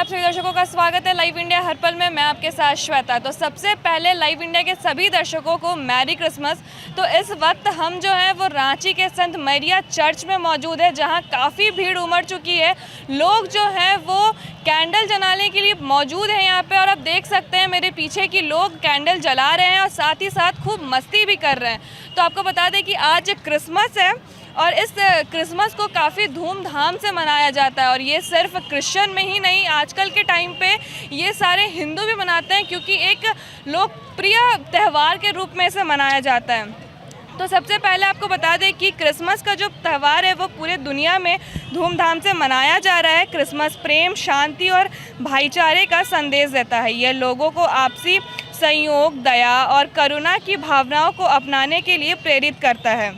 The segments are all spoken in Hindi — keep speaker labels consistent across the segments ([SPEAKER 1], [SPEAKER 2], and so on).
[SPEAKER 1] आप सभी दर्शकों का स्वागत है लाइव इंडिया हर पल में। मैं आपके साथ श्वेता। तो सबसे पहले लाइव इंडिया के सभी दर्शकों को मैरी क्रिसमस। तो इस वक्त हम जो है वो रांची के संत मैरिया चर्च में मौजूद है, जहां काफ़ी भीड़ उमड़ चुकी है। लोग जो हैं वो कैंडल जलाने के लिए मौजूद हैं यहाँ पे, और आप देख सकते हैं मेरे पीछे कि लोग कैंडल जला रहे हैं और साथ ही साथ खूब मस्ती भी कर रहे हैं। तो आपको बता दें कि आज क्रिसमस है और इस क्रिसमस को काफ़ी धूमधाम से मनाया जाता है, और ये सिर्फ क्रिश्चियन में ही नहीं, आजकल के टाइम पे ये सारे हिंदू भी मनाते हैं, क्योंकि एक लोकप्रिय त्यौहार के रूप में इसे मनाया जाता है। तो सबसे पहले आपको बता दें कि क्रिसमस का जो त्यौहार है वो पूरे दुनिया में धूमधाम से मनाया जा रहा है। क्रिसमस प्रेम, शांति और भाईचारे का संदेश देता है। यह लोगों को आपसी संयोग, दया और करुणा की भावनाओं को अपनाने के लिए प्रेरित करता है।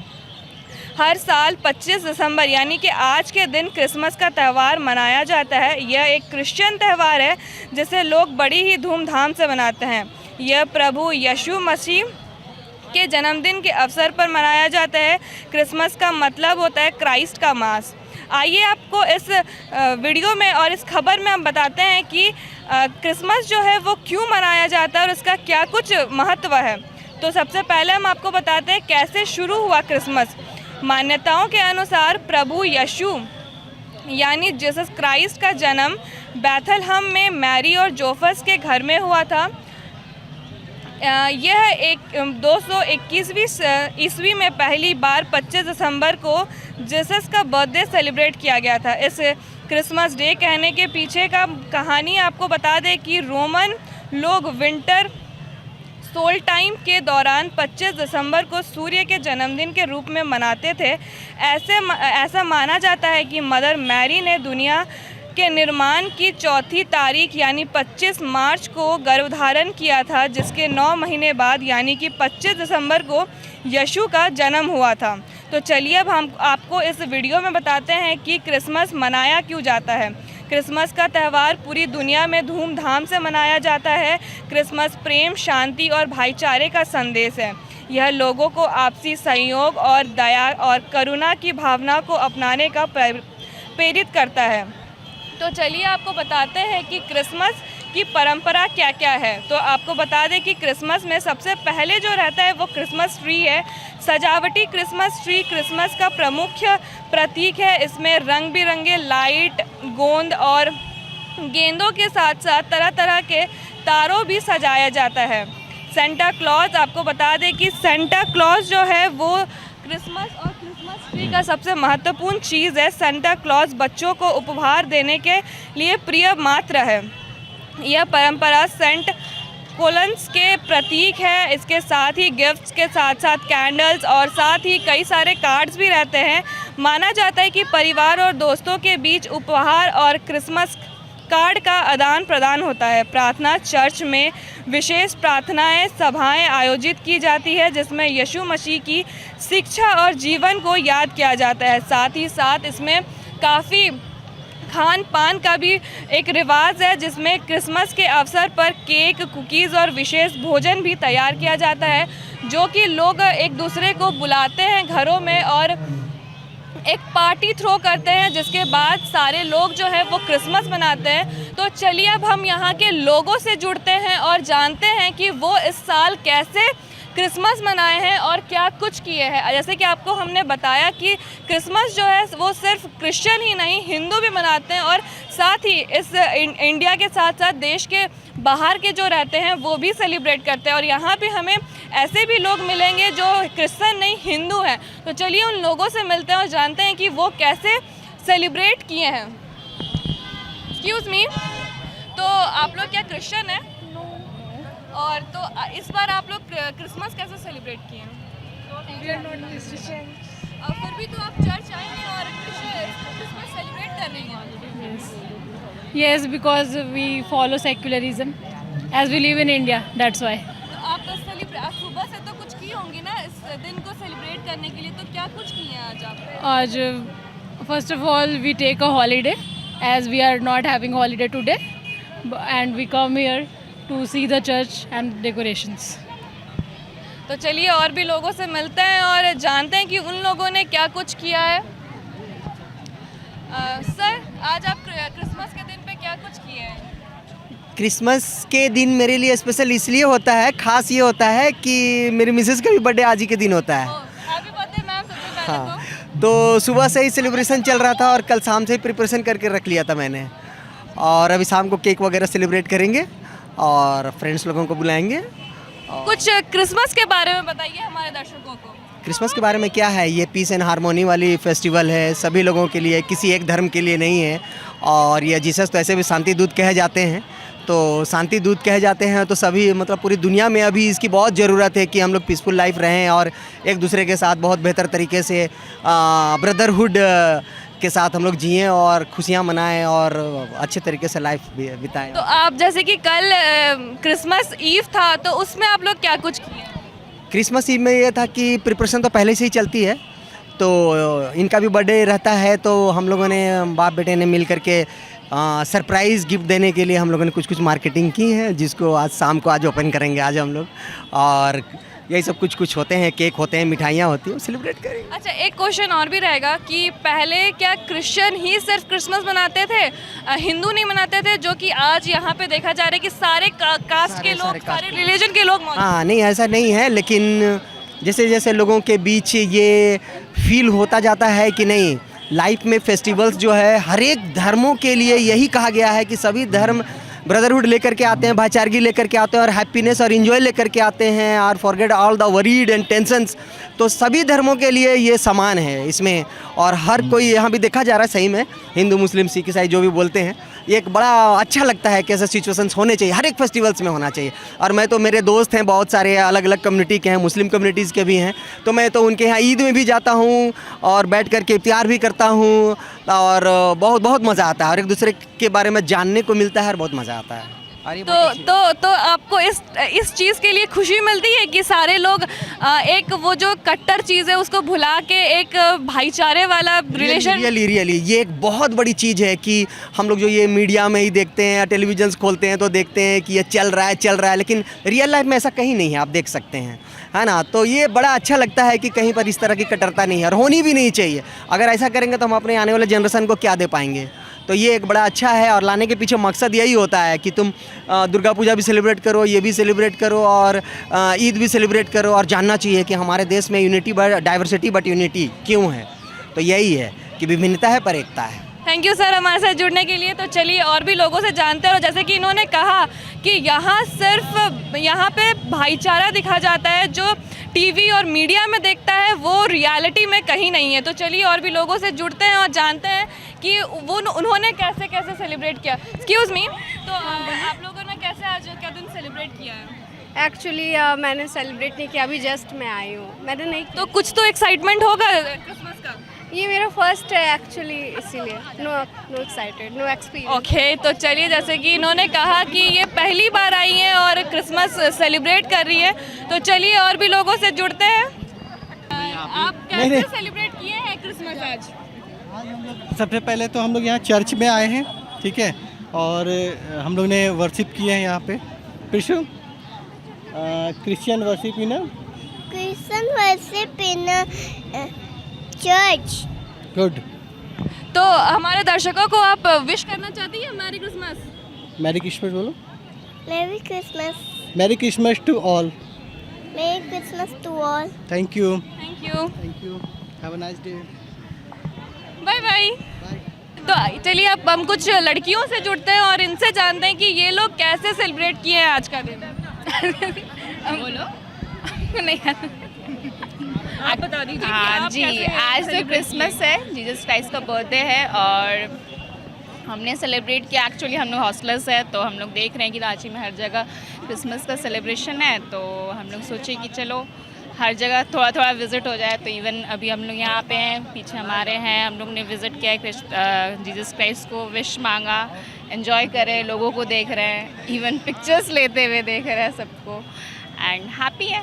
[SPEAKER 1] हर साल 25 दिसंबर यानी कि आज के दिन क्रिसमस का त्यौहार मनाया जाता है। यह एक क्रिश्चियन त्यौहार है जिसे लोग बड़ी ही धूमधाम से मनाते हैं। यह प्रभु यीशु मसीह के जन्मदिन के अवसर पर मनाया जाता है। क्रिसमस का मतलब होता है क्राइस्ट का मास। आइए आपको इस वीडियो में और इस खबर में हम बताते हैं कि क्रिसमस जो है वो क्यों मनाया जाता है और उसका क्या कुछ महत्व है। तो सबसे पहले हम आपको बताते हैं कैसे शुरू हुआ क्रिसमस। मान्यताओं के अनुसार प्रभु यीशु यानी जीसस क्राइस्ट का जन्म बैथलहम में मैरी और जोसेफ के घर में हुआ था। यह 221वीं ईस्वी में पहली बार 25 दिसंबर को जीसस का बर्थडे सेलिब्रेट किया गया था। इस क्रिसमस डे कहने के पीछे का कहानी आपको बता दें कि रोमन लोग विंटर सोल टाइम के दौरान 25 दिसंबर को सूर्य के जन्मदिन के रूप में मनाते थे। ऐसा माना जाता है कि मदर मैरी ने दुनिया के निर्माण की चौथी तारीख यानी 25 मार्च को गर्भधारण किया था, जिसके 9 महीने बाद यानी कि 25 दिसंबर को यीशु का जन्म हुआ था। तो चलिए अब हम आपको इस वीडियो में बताते हैं कि क्रिसमस मनाया क्यों जाता है। क्रिसमस का त्यौहार पूरी दुनिया में धूमधाम से मनाया जाता है। क्रिसमस प्रेम, शांति और भाईचारे का संदेश है। यह लोगों को आपसी सहयोग और दया और करुणा की भावना को अपनाने का प्रेरित करता है। तो चलिए आपको बताते हैं कि क्रिसमस की परंपरा क्या क्या है। तो आपको बता दें कि क्रिसमस में सबसे पहले जो रहता है वो क्रिसमस ट्री है। सजावटी क्रिसमस ट्री क्रिसमस का प्रमुख प्रतीक है। इसमें रंग बिरंगे लाइट, गोंद और गेंदों के साथ साथ तरह तरह के तारों भी सजाया जाता है। सेंटा क्लॉज, आपको बता दें कि सेंटा क्लॉज जो है वो क्रिसमस और क्रिसमस ट्री का सबसे महत्वपूर्ण चीज़ है। सेंटा क्लॉज बच्चों को उपहार देने के लिए प्रिय मात्र है। यह परंपरा सेंट कोलंस के प्रतीक है। इसके साथ ही गिफ्ट्स के साथ साथ कैंडल्स और साथ ही कई सारे कार्ड्स भी रहते हैं। माना जाता है कि परिवार और दोस्तों के बीच उपहार और क्रिसमस कार्ड का आदान प्रदान होता है। प्रार्थना, चर्च में विशेष प्रार्थनाएं, सभाएं आयोजित की जाती है जिसमें यीशु मसीह की शिक्षा और जीवन को याद किया जाता है। साथ ही साथ इसमें काफ़ी खान पान का भी एक रिवाज है, जिसमें क्रिसमस के अवसर पर केक, कुकीज़ और विशेष भोजन भी तैयार किया जाता है, जो कि लोग एक दूसरे को बुलाते हैं घरों में और एक पार्टी थ्रो करते हैं, जिसके बाद सारे लोग जो है वो क्रिसमस मनाते हैं। तो चलिए अब हम यहाँ के लोगों से जुड़ते हैं और जानते हैं कि वो इस साल कैसे क्रिसमस मनाए हैं और क्या कुछ किए हैं। जैसे कि आपको हमने बताया कि क्रिसमस जो है वो सिर्फ क्रिश्चियन ही नहीं, हिंदू भी मनाते हैं, और साथ ही इस इंडिया के साथ साथ देश के बाहर के जो रहते हैं वो भी सेलिब्रेट करते हैं। और यहाँ पे हमें ऐसे भी लोग मिलेंगे जो क्रिश्चियन नहीं, हिंदू हैं। तो चलिए उन लोगों से मिलते हैं और जानते हैं कि वो कैसे सेलिब्रेट किए हैं। एक्सक्यूज़ मी, तो आप लोग क्या क्रिश्चियन हैं? और तो इस बार आप लोग क्रिसमस कैसे सेलिब्रेट किए हैं? फिर भी तो आप चर्च आएंगे और क्रिसमस सेलिब्रेट कर रहे हैं।
[SPEAKER 2] Yes, because we follow secularism as we live in India. That's why.
[SPEAKER 1] तो आप सुबह से तो कुछ की होंगी ना इस दिन को सेलिब्रेट करने के लिए, तो क्या कुछ किए हैं आज आप?
[SPEAKER 2] आज first of all we take a holiday as we are not having holiday today, and we come here to see the church and decorations.
[SPEAKER 1] तो चलिए और भी लोगों से मिलते हैं और जानते हैं कि उन लोगों ने क्या कुछ किया है। सर, आज आप क्रिसमस के दिन पे क्या क्या कुछ किया है?
[SPEAKER 3] क्रिसमस के दिन मेरे लिए स्पेशल इसलिए होता है, खास ये होता है कि मेरी मिसेस का भी बर्थडे आज ही के दिन होता है।
[SPEAKER 1] हैप्पी बर्थडे मैम सबसे पहले
[SPEAKER 3] हाँ, तो सुबह से ही सेलिब्रेशन चल रहा था और कल शाम से ही प्रिपरेशन करके रख लिया था मैंने। और अभी शाम को केक वगैरह सेलिब्रेट करेंगे और फ्रेंड्स लोगों को बुलाएंगे।
[SPEAKER 1] कुछ क्रिसमस के बारे में बताइए हमारे दर्शकों को।
[SPEAKER 3] क्रिसमस के बारे में क्या है, ये पीस एंड हारमोनी वाली फेस्टिवल है, सभी लोगों के लिए, किसी एक धर्म के लिए नहीं है। और ये जीसस तो ऐसे भी शांति दूत कहे जाते हैं, तो शांति दूत कहे जाते हैं, तो सभी मतलब पूरी दुनिया में अभी इसकी बहुत ज़रूरत है कि हम लोग पीसफुल लाइफ रहें और एक दूसरे के साथ बहुत बेहतर तरीके से ब्रदरहुड के साथ हम लोग जिएं और खुशियाँ मनाएं और अच्छे तरीके से लाइफ बिताएं।
[SPEAKER 1] तो आप जैसे कि कल क्रिसमस ईव था, तो उसमें आप लोग क्या कुछ किए?
[SPEAKER 3] क्रिसमस ईव में ये था कि प्रिपरेशन तो पहले से ही चलती है, तो इनका भी बर्थडे रहता है, तो हम लोगों ने बाप बेटे ने मिल करके सरप्राइज़ गिफ्ट देने के लिए हम लोगों ने कुछ मार्केटिंग की है, जिसको आज शाम को आज ओपन करेंगे आज हम लोग। और यही सब कुछ होते हैं, केक होते हैं, मिठाइयाँ होती हैं, सेलिब्रेट करेंगे।
[SPEAKER 1] अच्छा, एक क्वेश्चन और भी रहेगा कि पहले क्या क्रिश्चियन ही सिर्फ क्रिसमस मनाते थे, हिंदू नहीं मनाते थे, जो कि आज यहाँ पे देखा जा रहा है कि सारे कास्ट के लोग, सारे रिलीजन के लोग मौजूद हैं?
[SPEAKER 3] हाँ, नहीं ऐसा नहीं है, लेकिन जैसे जैसे लोगों के बीच ये फील होता जाता है कि नहीं, लाइफ में फेस्टिवल्स जो है हर एक धर्मों के लिए यही कहा गया है कि सभी धर्म ब्रदरहुड लेकर के आते हैं, भाईचारगी लेकर के आते हैं और हैप्पीनेस और इन्जॉय लेकर के आते हैं और forget all the worried and tensions. तो सभी धर्मों के लिए ये समान है इसमें, और हर कोई यहाँ भी देखा जा रहा है सही में, हिंदू मुस्लिम सिख ईसाई जो भी बोलते हैं, ये एक बड़ा अच्छा लगता है कि ऐसे सिचुएशंस होने चाहिए, हर एक फेस्टिवल्स में होना चाहिए। और मैं तो, मेरे दोस्त हैं बहुत सारे अलग अलग कम्युनिटी के हैं, मुस्लिम कम्युनिटीज़ के भी हैं, तो मैं तो उनके यहाँ ईद में भी जाता हूँ और बैठ कर के इफ्तियार भी करता हूँ और बहुत बहुत मज़ा आता है और एक दूसरे के बारे में जानने को मिलता है और बहुत मज़ा आता है।
[SPEAKER 1] तो आपको इस चीज़ के लिए खुशी मिलती है कि सारे लोग एक वो जो कट्टर चीज़ है उसको भुला के एक भाईचारे वाला रिलेशन।
[SPEAKER 3] रियली ये एक बहुत बड़ी चीज़ है कि हम लोग जो ये मीडिया में ही देखते हैं या टेलीविजन खोलते हैं तो देखते हैं कि ये चल रहा है, लेकिन रियल लाइफ में ऐसा कहीं नहीं है, आप देख सकते हैं, है ना। तो ये बड़ा अच्छा लगता है कि कहीं पर इस तरह की कट्टरता नहीं है और होनी भी नहीं चाहिए। अगर ऐसा करेंगे तो हम अपने आने वाले जनरेशन को क्या दे पाएंगे। तो ये एक बड़ा अच्छा है और लाने के पीछे मकसद यही होता है कि तुम दुर्गा पूजा भी सेलिब्रेट करो, ये भी सेलिब्रेट करो और ईद भी सेलिब्रेट करो, और जानना चाहिए कि हमारे देश में यूनिटी डाइवर्सिटी बट यूनिटी क्यों है। तो यही है कि विभिन्नता है पर एकता है।
[SPEAKER 1] थैंक यू सर हमारे साथ जुड़ने के लिए। तो चलिए और भी लोगों से जानते हैं, और जैसे कि इन्होंने कहा कि यहाँ पे भाईचारा दिखा जाता है, जो टीवी और मीडिया में देखता है वो रियलिटी में कहीं नहीं है। तो चलिए और भी लोगों से जुड़ते हैं और जानते हैं कि उन्होंने कैसे कैसे सेलिब्रेट किया। एक्सक्यूज़ मी, तो आप लोगों ने कैसे आज का दिन सेलिब्रेट किया है?
[SPEAKER 4] एक्चुअली मैंने सेलिब्रेट नहीं किया, अभी जस्ट मैं आई हूँ, मैंने नहीं किया।
[SPEAKER 1] तो कुछ तो एक्साइटमेंट होगा क्रिसमस का।
[SPEAKER 4] ये मेरा फर्स्ट है एक्चुअली, इसीलिए no excited, no experience.
[SPEAKER 1] Okay, तो चलिए जैसे कि इन्होंने कहा कि ये पहली बार आई हैं और क्रिसमस सेलिब्रेट कर रही है, तो चलिए और भी लोगों से जुड़ते हैं। आप कैसे सेलिब्रेट किए हैं क्रिसमस आज?
[SPEAKER 5] सबसे पहले तो हम लोग यहाँ चर्च में आए हैं, ठीक है, और हम लोग ने वर्शिप किए हैं यहाँ पे। Christian worship in church. Good.
[SPEAKER 1] तो हमारे दर्शकों को आप विश करना चाहती हैं मैरी क्रिसमस?
[SPEAKER 5] मैरी क्रिसमस बोलो।
[SPEAKER 6] Merry Christmas.
[SPEAKER 5] Merry Christmas to all.
[SPEAKER 6] Merry Christmas to all.
[SPEAKER 5] Thank you.
[SPEAKER 1] Thank you.
[SPEAKER 5] Have a nice day.
[SPEAKER 1] Bye bye. तो चलिए अब हम कुछ लड़कियों से जुड़ते हैं और इनसे जानते हैं कि ये लोग कैसे सेलिब्रेट किए हैं आज का दिन। बोलो। नहीं, आप बता दीजिए कि
[SPEAKER 7] हाँ
[SPEAKER 1] आप
[SPEAKER 7] जी,
[SPEAKER 1] कैसे
[SPEAKER 7] आज तो
[SPEAKER 1] celebrate
[SPEAKER 7] क्रिसमस है, जीसस क्राइस्ट का बर्थडे है और हमने सेलिब्रेट किया। एक्चुअली हम लोग हॉस्टलर्स है, तो हम लोग देख रहे हैं कि रांची में हर जगह क्रिसमस का सेलिब्रेशन है, तो हम लोग सोचे कि चलो हर जगह थोड़ा थोड़ा विज़िट हो जाए। तो इवन अभी हम लोग यहाँ पे हैं, पीछे हमारे हैं, हम लोग ने विज़िट किया है जीसस क्राइस्ट को, विश मांगा, एंजॉय करे, लोगों को देख रहे हैं, इवन पिक्चर्स लेते हुए देख रहे हैं सबको, एंड हैप्पी है।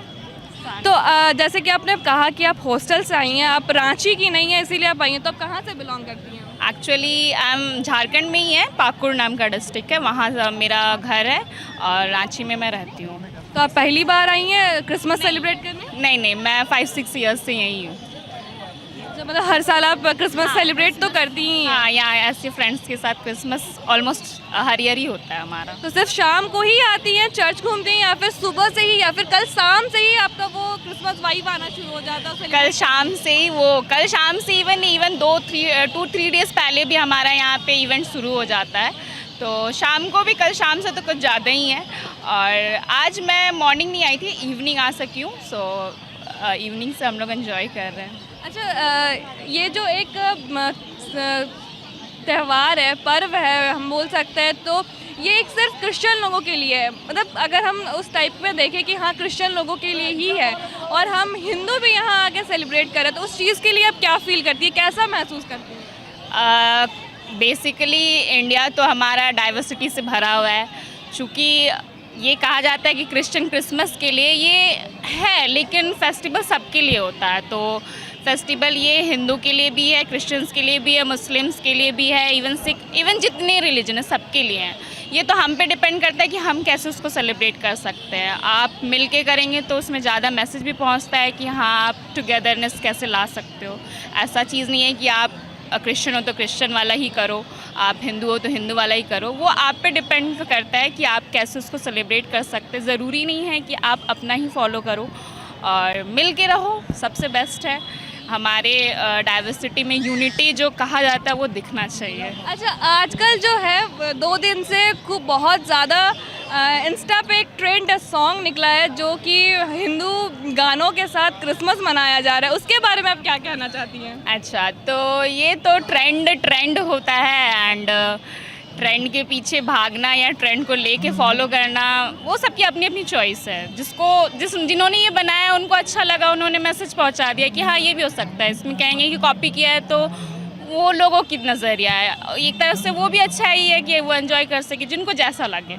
[SPEAKER 1] तो जैसे कि आपने कहा कि आप हॉस्टल से आई हैं, आप रांची की नहीं है इसीलिए आप आई हैं, तो आप कहाँ से बिलोंग करती हैं?
[SPEAKER 7] एक्चुअली आई एम झारखंड में ही है, पाकुड़ नाम का डिस्ट्रिक्ट है, वहाँ मेरा घर है और रांची में मैं रहती हूँ।
[SPEAKER 1] तो आप पहली बार आई हैं क्रिसमस सेलिब्रेट करने?
[SPEAKER 7] नहीं, मैं 5-6 ईयर्स से यहीं हूँ।
[SPEAKER 1] अच्छा, मतलब हर साल आप क्रिसमस सेलिब्रेट तो करती ही हैं।
[SPEAKER 7] हाँ, यहाँ ऐसे फ्रेंड्स के साथ क्रिसमस ऑलमोस्ट हर ईयर ही होता है हमारा।
[SPEAKER 1] तो सिर्फ शाम को ही आती हैं, चर्च घूमती हैं, या फिर सुबह से ही, या फिर कल शाम से ही आपका वो क्रिसमस वाइब आना शुरू हो जाता है?
[SPEAKER 7] कल शाम से इवन 2-3 डेज पहले भी हमारा यहाँ पे इवेंट शुरू हो जाता है, तो शाम को भी, कल शाम से तो कुछ ज़्यादा ही है। और आज मैं मॉर्निंग नहीं आई थी, इवनिंग आ सकी हूँ, सो इवनिंग से हम लोग एंजॉय कर रहे हैं।
[SPEAKER 1] अच्छा, ये जो एक त्यौहार है, पर्व है हम बोल सकते हैं, तो ये एक सिर्फ क्रिश्चियन लोगों के लिए है, मतलब अगर हम उस टाइप में देखें कि हाँ क्रिश्चियन लोगों के लिए ही है और हम हिंदू भी यहाँ आके सेलिब्रेट करें, तो उस चीज़ के लिए आप क्या फील करती है, कैसा महसूस करती है?
[SPEAKER 7] बेसिकली इंडिया तो हमारा डाइवर्सिटी से भरा हुआ है, चूँकि ये कहा जाता है कि क्रिश्चियन क्रिसमस के लिए ये है, लेकिन फेस्टिवल सबके लिए होता है। तो फेस्टिवल ये हिंदू के लिए भी है, क्रिश्चियंस के लिए भी है, मुस्लिम्स के लिए भी है, इवन सिख, इवन जितने रिलीजन है सबके लिए हैं। ये तो हम पे डिपेंड करता है कि हम कैसे उसको सेलिब्रेट कर सकते हैं। आप मिल के करेंगे तो उसमें ज़्यादा मैसेज भी पहुंचता है कि हाँ आप टुगेदरनेस कैसे ला सकते हो। ऐसा चीज़ नहीं है कि आप क्रिश्चियन हो तो क्रिश्चियन वाला ही करो, आप हिंदू हो तो हिंदू वाला ही करो। वो आप पे डिपेंड करता है कि आप कैसे उसको सेलिब्रेट कर सकते हैं। ज़रूरी नहीं है कि आप अपना ही फॉलो करो, और मिल के रहो, सबसे बेस्ट है। हमारे डाइवर्सिटी में यूनिटी जो कहा जाता है वो दिखना चाहिए।
[SPEAKER 1] अच्छा, आजकल जो है 2 दिन से खूब बहुत ज़्यादा इंस्टा पे एक ट्रेंड सॉन्ग निकला है जो कि हिंदू गानों के साथ क्रिसमस मनाया जा रहा है, उसके बारे में आप क्या कहना चाहती हैं?
[SPEAKER 7] अच्छा, तो ये तो ट्रेंड होता है, एंड ट्रेंड के पीछे भागना या ट्रेंड को लेके फॉलो करना वो सबकी अपनी अपनी चॉइस है। जिन्होंने ये बनाया उनको अच्छा लगा, उन्होंने मैसेज पहुंचा दिया कि हाँ ये भी हो सकता है। इसमें कहेंगे कि कॉपी किया है तो वो लोगों की नज़रिया है, एक तरफ से वो भी अच्छा ही है कि वो एंजॉय कर सके जिनको जैसा लगे।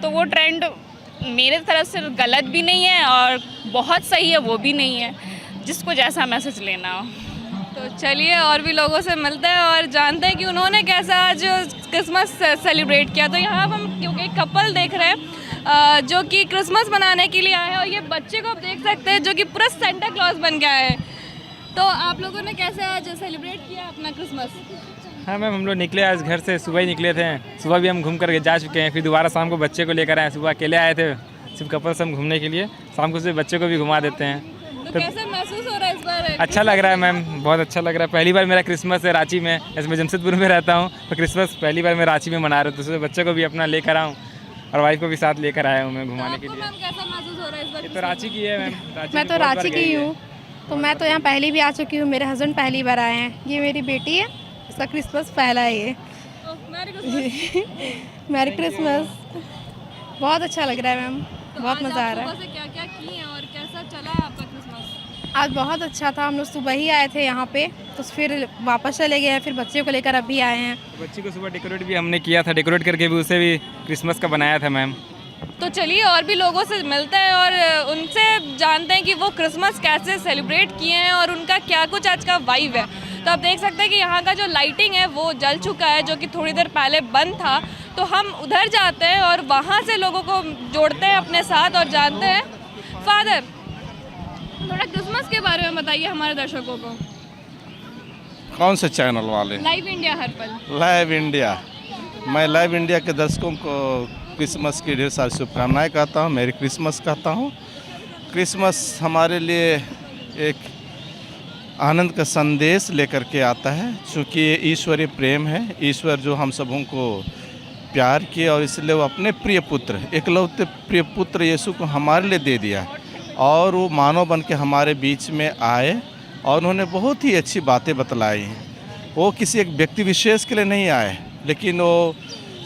[SPEAKER 7] तो वो ट्रेंड मेरे तरफ से गलत भी नहीं है और बहुत सही है वो भी नहीं है, जिसको जैसा मैसेज लेना हो।
[SPEAKER 1] तो चलिए और भी लोगों से मिलते हैं और जानते हैं कि उन्होंने कैसा आज क्रिसमस सेलिब्रेट किया। तो यहाँ हम क्योंकि एक कपल देख रहे हैं जो कि क्रिसमस मनाने के लिए आए हैं, और ये बच्चे को आप देख सकते हैं जो कि पूरा सेंटा क्लॉज बन गया है। तो आप लोगों ने कैसे आज सेलिब्रेट किया अपना क्रिसमस?
[SPEAKER 8] हाँ मैम, हम लोग निकले आज घर से, सुबह ही निकले थे। सुबह भी हम घूम कर जा चुके हैं, फिर दोबारा शाम को बच्चे को लेकर आए। सुबह अकेले आए थे सिर्फ कपल से हम घूमने के लिए, शाम को सिर्फ बच्चे को भी घुमा देते हैं।
[SPEAKER 1] तो कैसे महसूस हो रहा है इस बार?
[SPEAKER 8] अच्छा लग रहा है मैम, बहुत अच्छा लग रहा है। पहली बार मेरा क्रिसमस है रांची में, जैसे मैं जमशेदपुर में रहता हूँ, तो क्रिसमस पहली बार मैं रांची में मना रहा हूँ। तो बच्चे को भी अपना लेकर आऊँ और वाइफ को भी साथ लेकर आया हूँ मैं घुमाने के लिए।
[SPEAKER 1] कैसा महसूस हो रहा है इस बार?
[SPEAKER 8] ये तो रांची की है मैम,
[SPEAKER 9] मैं तो रांची की हूँ, तो मैं तो यहाँ पहली भी आ चुकी हूँ। मेरे हस्बैंड पहली बार आए हैं। ये मेरी बेटी है, उसका क्रिसमस पहला है ये। Merry Christmas. बहुत अच्छा लग रहा है मैम, बहुत मज़ा आ रहा है।
[SPEAKER 1] क्या क्या किए और कैसा चला है आपका क्रिसमस?
[SPEAKER 9] आज बहुत अच्छा था। हम लोग सुबह ही आए थे यहाँ पे, तो फिर वापस चले गए हैं, फिर बच्चे को लेकर अभी आए हैं।
[SPEAKER 8] बच्ची को सुबह डेकोरेट भी हमने किया था, डेकोरेट करके भी उसे भी क्रिसमस का बनाया था मैम।
[SPEAKER 1] तो चलिए और भी लोगों से मिलते हैं और उनसे जानते हैं कि वो क्रिसमस कैसे सेलिब्रेट किए हैं और उनका क्या कुछ आज का वाइब है। तो आप देख सकते हैं कि यहाँ का जो लाइटिंग है वो जल चुका है, जो कि थोड़ी देर पहले बंद था। तो हम उधर जाते हैं और वहाँ से लोगों को जोड़ते हैं अपने साथ और जानते हैं। फादर, थोड़ा क्रिसमस के बारे में बताइए हमारे दर्शकों को।
[SPEAKER 10] कौन से चैनल वाले?
[SPEAKER 1] लाइव इंडिया हर पल।
[SPEAKER 10] Live India. मैं लाइव इंडिया के दर्शकों को क्रिसमस की ढेर सारी शुभकामनाएं कहता हूँ, मेरी क्रिसमस कहता हूँ। क्रिसमस हमारे लिए एक आनंद का संदेश लेकर के आता है, क्योंकि ये ईश्वरीय प्रेम है। ईश्वर जो हम सबों को प्यार किए और इसलिए वो अपने प्रिय पुत्र, एकलौते प्रिय पुत्र यीशु को हमारे लिए दे दिया, और वो मानव बन के हमारे बीच में आए और उन्होंने बहुत ही अच्छी बातें बतलाई। वो किसी एक व्यक्ति विशेष के लिए नहीं आए, लेकिन वो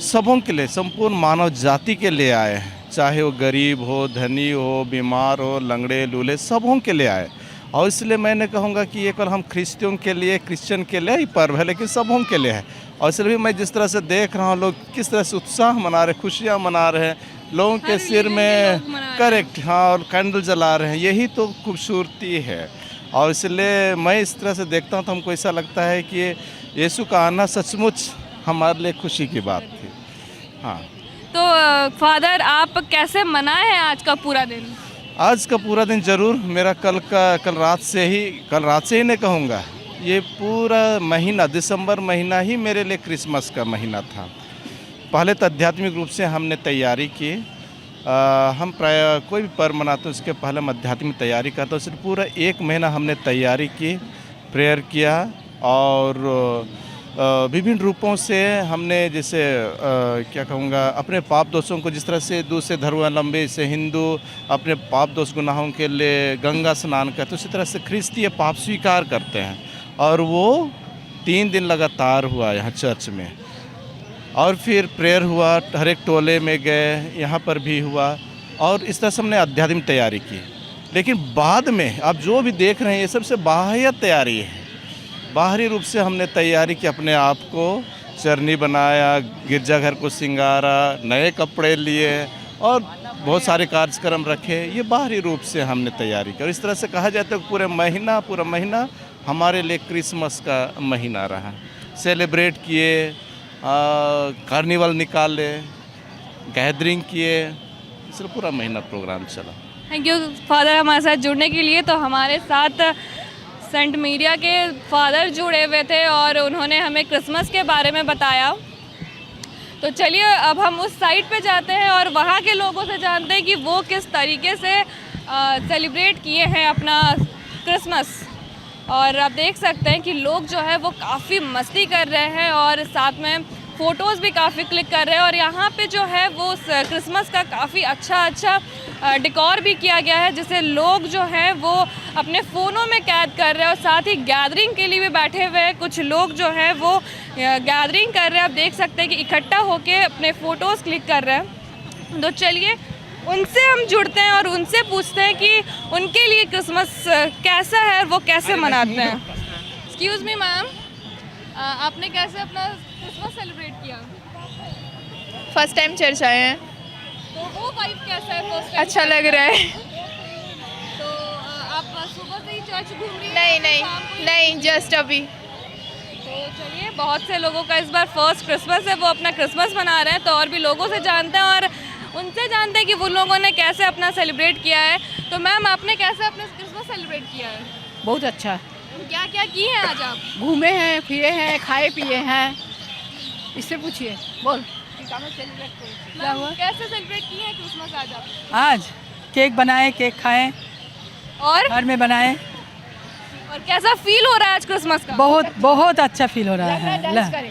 [SPEAKER 10] सबों के लिए, संपूर्ण मानव जाति के लिए आए, चाहे वो गरीब हो, धनी हो, बीमार हो, लंगड़े लूले, सबों के लिए आए। और इसलिए मैंने कहूँगा कि ये केवल हम क्रिश्चियन के लिए, क्रिश्चियन के लिए ही पर्व है, लेकिन सबों के लिए है। और इसलिए मैं जिस तरह से देख रहा हूँ लोग किस तरह से उत्साह मना रहे, खुशियाँ मना रहे हैं, लोगों के सिर में करेक्ट हाँ और कैंडल जला रहे हैं, यही तो खूबसूरती है। और इसलिए मैं इस तरह से देखता हूँ तो हमको ऐसा लगता है कि यीशु का आना सचमुच हमारे लिए खुशी की बात थी। हाँ,
[SPEAKER 1] तो फादर आप कैसे मनाए हैं आज का पूरा दिन?
[SPEAKER 10] आज का पूरा दिन ज़रूर मेरा कल रात से ही नहीं कहूँगा, ये पूरा महीना दिसंबर महीना ही मेरे लिए क्रिसमस का महीना था। पहले तो आध्यात्मिक रूप से हमने तैयारी की। हम प्राय कोई भी पर्व मनाते हैं उसके पहले हम आध्यात्मिक तैयारी करते हैं। सिर्फ पूरा 1 महीना हमने तैयारी की, प्रेयर किया और विभिन्न रूपों से हमने जैसे क्या कहूँगा अपने पाप दोषों को, जिस तरह से दूसरे धर्मावलंबी से हिंदू अपने पाप दोष गुनाहों के लिए गंगा स्नान करते हैं, उसी तरह से ख्रिस्तीय पाप स्वीकार करते हैं। और वो 3 दिन लगातार हुआ यहाँ चर्च में, और फिर प्रेयर हुआ, हर एक टोले में गए, यहाँ पर भी हुआ, और इस तरह से हमने आध्यात्मिक तैयारी की। लेकिन बाद में आप जो भी देख रहे हैं ये सबसे बाह्य तैयारी है। बाहरी रूप से हमने तैयारी की, अपने आप को चरनी बनाया, गिरजाघर को सिंगारा, नए कपड़े लिए और बहुत सारे कार्यक्रम रखे। ये बाहरी रूप से हमने तैयारी की। और इस तरह से कहा जाता है कि पूरा महीना हमारे लिए क्रिसमस का महीना रहा। सेलिब्रेट किए, कार्निवल निकाले, गैदरिंग किए, इसलिए पूरा महीना प्रोग्राम चला।
[SPEAKER 1] थैंक यू फादर हमारे साथ जुड़ने के लिए। तो हमारे साथ सेंट मीडिया के फादर जुड़े हुए थे और उन्होंने हमें क्रिसमस के बारे में बताया। तो चलिए अब हम उस साइट पे जाते हैं और वहाँ के लोगों से जानते हैं कि वो किस तरीके से सेलिब्रेट किए हैं अपना क्रिसमस। और आप देख सकते हैं कि लोग जो है वो काफ़ी मस्ती कर रहे हैं और साथ में फ़ोटोज़ भी काफ़ी क्लिक कर रहे हैं। और यहाँ पे जो है वो क्रिसमस का काफ़ी अच्छा डेकोर भी किया गया है, जिसे लोग जो हैं वो अपने फ़ोनों में कैद कर रहे हैं। और साथ ही गैदरिंग के लिए भी बैठे हुए हैं, कुछ लोग जो हैं वो गैदरिंग कर रहे हैं। आप देख सकते हैं कि इकट्ठा होके अपने फ़ोटोज़ क्लिक कर रहे हैं। तो चलिए उनसे हम जुड़ते हैं और उनसे पूछते हैं कि उनके लिए क्रिसमस कैसा है और वो कैसे मनाते हैं। एक्सक्यूज़ मी मैम, आपने कैसे अपना क्रिसमस सेलिब्रेट किया?
[SPEAKER 7] फर्स्ट टाइम चर्च आए हैं,
[SPEAKER 1] तो वो वाइब कैसा है? फर्स्ट टाइम
[SPEAKER 7] अच्छा लग रहा है।
[SPEAKER 1] तो आप सुबह से ही चर्च घूम रही हैं?
[SPEAKER 7] नहीं, जस्ट अभी।
[SPEAKER 1] तो चलिए, बहुत से लोगों का इस बार फर्स्ट क्रिसमस है, वो अपना क्रिसमस मना रहे हैं। तो और भी लोगों से जानते हैं और उनसे जानते हैं कि वो लोगों ने कैसे अपना सेलिब्रेट किया है। तो मैम, आपने कैसे अपना क्रिसमस सेलिब्रेट किया है?
[SPEAKER 2] बहुत अच्छा।
[SPEAKER 1] क्या क्या किए हैं आज आप?
[SPEAKER 2] घूमे हैं, फिरे हैं, खाए पिए हैं। इससे पूछिए, बोल क्या हुआ?
[SPEAKER 1] कैसे सेलिब्रेट किए हैं क्रिसमस आज आप?
[SPEAKER 2] आज केक बनाए, केक खाएं,
[SPEAKER 1] और
[SPEAKER 2] घर में बनाए।
[SPEAKER 1] और कैसा फील हो रहा है आज क्रिसमस का?
[SPEAKER 2] बहुत अच्छा फील हो रहा है।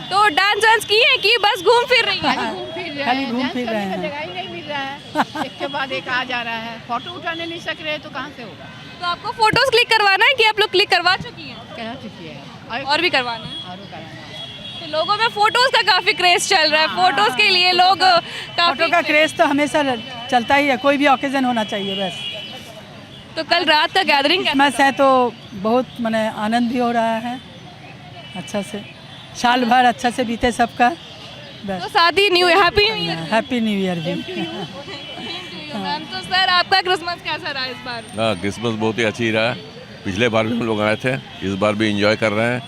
[SPEAKER 1] तो डांस किए हैं कि बस घूम फिर रही हैं?
[SPEAKER 2] खाली घूम फिर रहे हैं।
[SPEAKER 9] जगह ही नहीं मिल रहा है। एक के बाद एक आ जा रहा है। फोटो उठाने नहीं सक रहे तो कहाँ से होगा?
[SPEAKER 1] तो आपको फोटोज क्लिक करवाना है कि आप लोग क्लिक करवा चुकी हैं?
[SPEAKER 9] कह चुकी है
[SPEAKER 1] और भी करवाना है? तो लोगों में फोटोज का काफी क्रेज चल रहा है। फोटोज के लिए लोग
[SPEAKER 2] फोटो का क्रेज तो हमेशा चलता ही है, कोई भी ओकेजन होना चाहिए बस।
[SPEAKER 1] तो कल रात का गैदरिंग
[SPEAKER 2] क्रिसमस है तो बहुत माने आनंद भी हो रहा है, अच्छा से साल भर अच्छा से बीते सबका।
[SPEAKER 1] तो साथ ही हैप्पी
[SPEAKER 2] न्यू ईयर भी।
[SPEAKER 1] मैम, तो सर आपका क्रिसमस कैसा रहा इस बार?
[SPEAKER 11] हाँ, क्रिसमस बहुत ही अच्छी रहा। पिछले बार भी हम लोग आए थे, इस बार भी एंजॉय कर रहे हैं।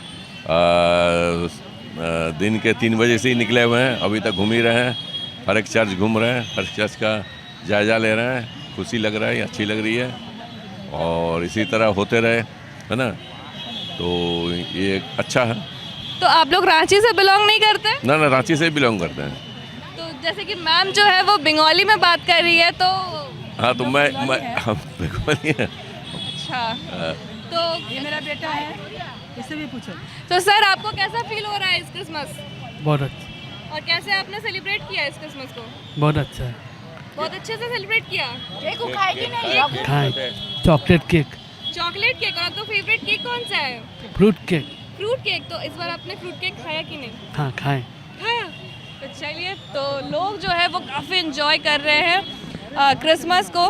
[SPEAKER 11] दिन के 3 बजे से ही निकले हुए हैं, अभी तक घूम ही रहे हैं। हर एक चर्च घूम रहे हैं, हर चर्च का जायज़ा ले रहे हैं। खुशी लग रहा है, अच्छी लग रही है और इसी तरह होते रहे, है ना। तो ये अच्छा है।
[SPEAKER 1] तो आप लोग रांची से बिलोंग नहीं करते?
[SPEAKER 11] ना, रांची से बिलोंग करते हैं।
[SPEAKER 1] तो जैसे कि मैम जो है वो बंगाली में बात कर रही है, तो
[SPEAKER 11] हाँ, तो मैं बंगाली है।
[SPEAKER 1] अच्छा, तो
[SPEAKER 2] ये मेरा बेटा है, इससे भी पूछो।
[SPEAKER 1] तो सर आपको कैसा फील हो रहा है इस क्रिसमस?
[SPEAKER 2] बहुत अच्छा।
[SPEAKER 1] और कैसे आपने सेलिब्रेट किया इस क्रिसमस को?
[SPEAKER 2] बहुत अच्छा,
[SPEAKER 1] बहुत अच्छे से सेलिब्रेट किया।
[SPEAKER 9] केक को खाएगी नहीं?
[SPEAKER 2] खाए चॉकलेट केक।
[SPEAKER 1] Chocolate cake. और आपका फेवरेट केक कौन सा है?
[SPEAKER 2] Fruit cake.
[SPEAKER 1] Fruit cake. तो इस बार आपने फ्रूट केक खाया कि नहीं?
[SPEAKER 2] हाँ, खाए।
[SPEAKER 1] खाया। तो चलिए, तो लोग जो है वो काफ़ी इन्जॉय कर रहे हैं क्रिसमस को।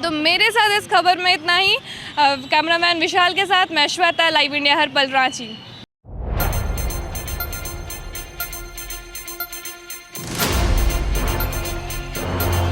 [SPEAKER 1] तो मेरे साथ इस खबर में इतना ही। कैमरामैन विशाल के साथ मैं श्वेता, लाइव इंडिया हर पल, रांची।